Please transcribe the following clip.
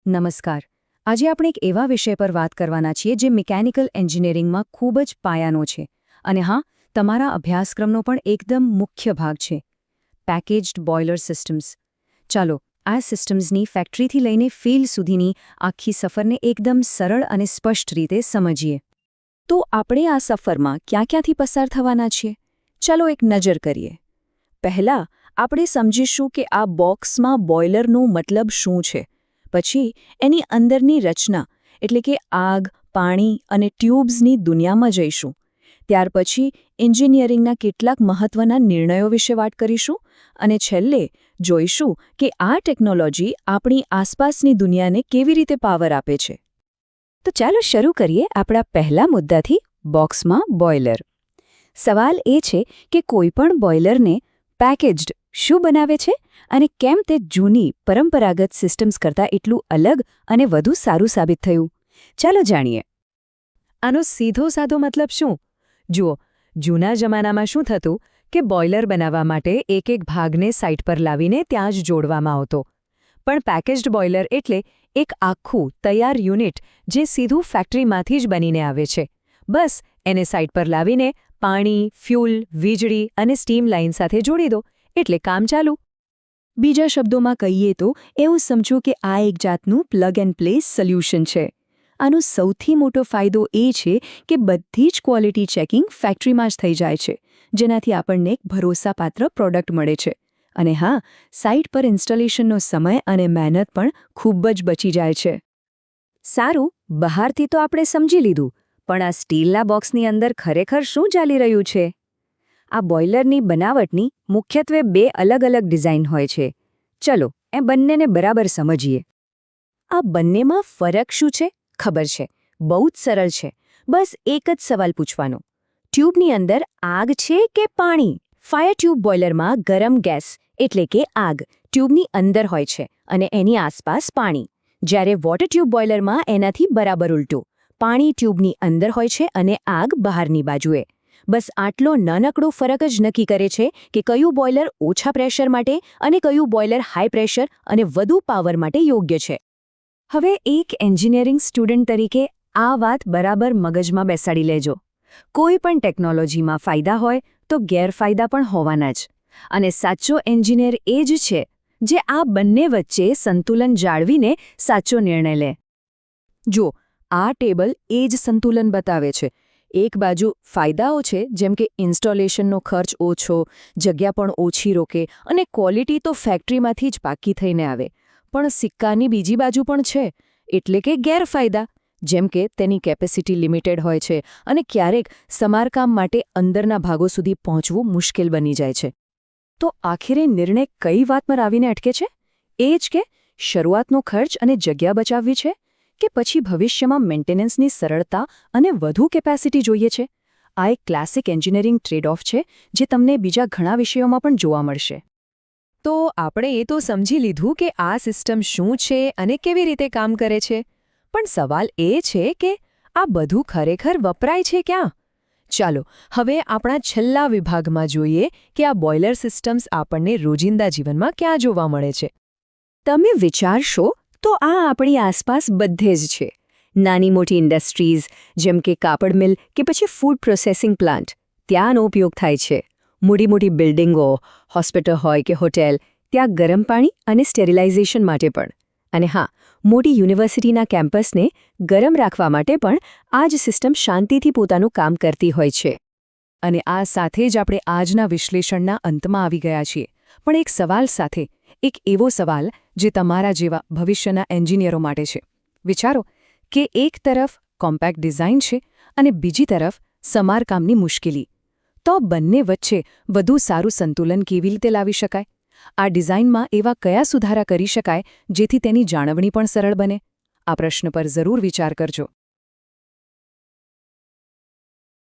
નમસ્કાર. આજે આપણે એક એવા વિષય પર વાત કરવાના છીએ જે મિકેનિકલ એન્જિનિયરિંગમાં ખૂબ જ પાયાનો છે અને હા, તમારા અભ્યાસક્રમનો પણ એકદમ મુખ્ય ભાગ છે. Packaged boiler systems. ચાલો, આ સિસ્ટમ્સની ફેક્ટરીથી લઈને ફિલ્ડ સુધીની આખી સફરને એકદમ સરળ અને સ્પષ્ટ રીતે સમજીએ. તો આપણે આ સફરમાં ક્યાંથી પસાર થવાના છીએ? ચાલો એક નજર કરીએ. પહેલાં આપણે સમજીશું કે આ બોક્સમાં બોઇલરનો મતલબ શું છે. પછી એની અંદરની રચના એટલે કે આગ, પાણી અને ટ્યુબ્સની દુનિયામાં જઈશું. ત્યાર પછી એન્જિનિયરિંગના કેટલાક મહત્વના નિર્ણયો વિશે વાત કરીશું અને છેલ્લે જોઈશું કે આ ટેકનોલોજી આપણી આસપાસની દુનિયાને કેવી રીતે પાવર આપે છે. તો ચાલો શરૂ કરીએ આપણા પહેલા મુદ્દાથી, બોક્સમાં બોઇલર. સવાલ એ છે કે કોઈપણ બોઇલરને પેકેજ્ડ શું બનાવે છે અને કેમ તે જૂની પરંપરાગત સિસ્ટમ્સ કરતાં એટલું અલગ અને વધુ સારું સાબિત થયું? ચાલો જાણીએ. આનો સીધો સાધો મતલબ શું? જુઓ, જૂના જમાનામાં શું થતું કે બોઇલર બનાવવા માટે એક ભાગને સાઇટ પર લાવીને ત્યાં જ જોડવામાં આવતો. પણ પેકેજ્ડ બોઇલર એટલે એક આખું તૈયાર યુનિટ જે સીધું ફેક્ટરીમાંથી જ બનીને આવે છે. બસ એને સાઇટ પર લાવીને પાણી, ફ્યુલ, વીજળી અને સ્ટીમ લાઇન સાથે જોડી દો એટલે કામ ચાલુ. બીજા શબ્દોમાં કહીએ તો એવું સમજો કે આ એક જાતનું પ્લગ એન્ડ પ્લે સોલ્યુશન છે. આનો સૌથી મોટો ફાયદો એ છે કે બધી જ ક્વોલિટી ચેકિંગ ફેક્ટરીમાં જ થઈ જાય છે, જેનાથી આપણને એક ભરોસાપાત્ર પ્રોડક્ટ મળે છે. અને હા, સાઇટ પર ઇન્સ્ટોલેશનનો સમય અને મહેનત પણ ખૂબ જ બચી જાય છે. સારું, બહારથી તો આપણે સમજી લીધું, પણ આ સ્ટીલના બોક્સની અંદર ખરેખર શું ચાલી રહ્યું છે? આ બોઇલરની બનાવટની મુખ્યત્વે બે અલગ અલગ ડિઝાઇન હોય છે. ચલો, એ બંનેને બરાબર સમજીએ. આ બંનેમાં ફરક શું છે? ખબર છે, બહુ જ સરળ છે. બસ એક જ સવાલ પૂછવાનો. ટ્યુબની અંદર આગ છે કે પાણી? ફાયર ટ્યુબ બોઇલરમાં ગરમ ગેસ એટલે કે આગ ટ્યુબની અંદર હોય છે અને એની આસપાસ પાણી. જ્યારે વોટર ટ્યુબ બોઇલરમાં એનાથી બરાબર ઉલટું. પાણી ટ્યુબની અંદર હોય છે અને આગ બહારની બાજુએ. બસ આટલો નાનકડો ફરક જ નક્કી કરે છે કે કયું બોઇલર ઓછા પ્રેશર માટે અને કયું બોઇલર હાઈ પ્રેશર અને વધુ પાવર માટે યોગ્ય છે. હવે એક એન્જિનિયરિંગ સ્ટુડન્ટ તરીકે આ વાત બરાબર મગજમાં બેસાડી લેજો. કોઈ પણ ટેકનોલોજીમાં ફાયદા હોય તો ગેરફાયદા પણ હોવાના જ. અને સાચો એન્જિનિયર એ જ છે જે આ બંને વચ્ચે સંતુલન જાળવીને સાચો નિર્ણય લે. જો, આ ટેબલ એ જ સંતુલન બતાવે છે. એક બાજુ ફાયદાઓ છે, જેમ કે ઇન્સ્ટોલેશનનો ખર્ચ ઓછો, જગ્યા પણ ઓછી રોકે અને ક્વોલિટી તો ફેક્ટરીમાંથી જ પાકી થઈને આવે. પણ સિક્કાની બીજી બાજુ પણ છે, એટલે કે ગેરફાયદા, જેમ કે તેની કેપેસિટી લિમિટેડ હોય છે અને ક્યારેક સમારકામ માટે અંદરના ભાગો સુધી પહોંચવું મુશ્કેલ બની જાય છે. તો આખરે નિર્ણય કઈ વાત પર આવીને અટકે છે? એ જ કે શરૂઆતનો ખર્ચ અને જગ્યા બચાવવી છે કે પછી ભવિષ્યમાં મેન્ટેનન્સની સરળતા અને વધુ કેપેસિટી જોઈએ છે? આ એક ક્લાસિક એન્જિનિયરિંગ ટ્રેડ ઓફ છે જે તમને બીજા ઘણા વિષયોમાં પણ જોવા મળશે. તો આપણે એ તો સમજી લીધું કે આ સિસ્ટમ શું છે અને કેવી રીતે કામ કરે છે. પણ સવાલ એ છે કે આ બધું ખરેખર વપરાય છે ક્યાં? ચાલો, હવે આપણા છેલ્લા વિભાગમાં જોઈએ કે આ બોઇલર સિસ્ટમ્સ આપણને રોજિંદા જીવનમાં ક્યાં જોવા મળે છે. તમે વિચારશો તો આ આપણી આસપાસ બધે જ છે. નાની મોટી ઇન્ડસ્ટ્રીઝ જેમ કે કાપડ મિલ કે પછી ફૂડ પ્રોસેસિંગ પ્લાન્ટ, ત્યાંનો ઉપયોગ થાય છે. મોટી બિલ્ડિંગો, હોસ્પિટલ હોય કે હોટેલ, ત્યાં ગરમ પાણી અને સ્ટેરિલાઇઝેશન માટે પણ. અને હા, મોટી યુનિવર્સિટીના કેમ્પસને ગરમ રાખવા માટે પણ આ જ સિસ્ટમ શાંતિથી પોતાનું કામ કરતી હોય છે. અને આ સાથે જ આપણે આજના વિશ્લેષણના અંતમાં આવી ગયા છીએ. પણ એક સવાલ સાથે, એક એવો સવાલ જે તમારા જેવા ભવિષ્યના એન્જિનિયરો માટે છે. વિચારો કે એક તરફ કોમ્પેક્ટ ડિઝાઇન છે અને બીજી તરફ સમારકામની મુશ્કેલી. તો બંને વચ્ચે વધુ સારું સંતુલન કેવી રીતે લાવી શકાય? આ ડિઝાઇનમાં એવા કયા સુધારા કરી શકાય જેથી તેની જાળવણી પણ સરળ બને? આ પ્રશ્ન પર જરૂર વિચાર કરજો.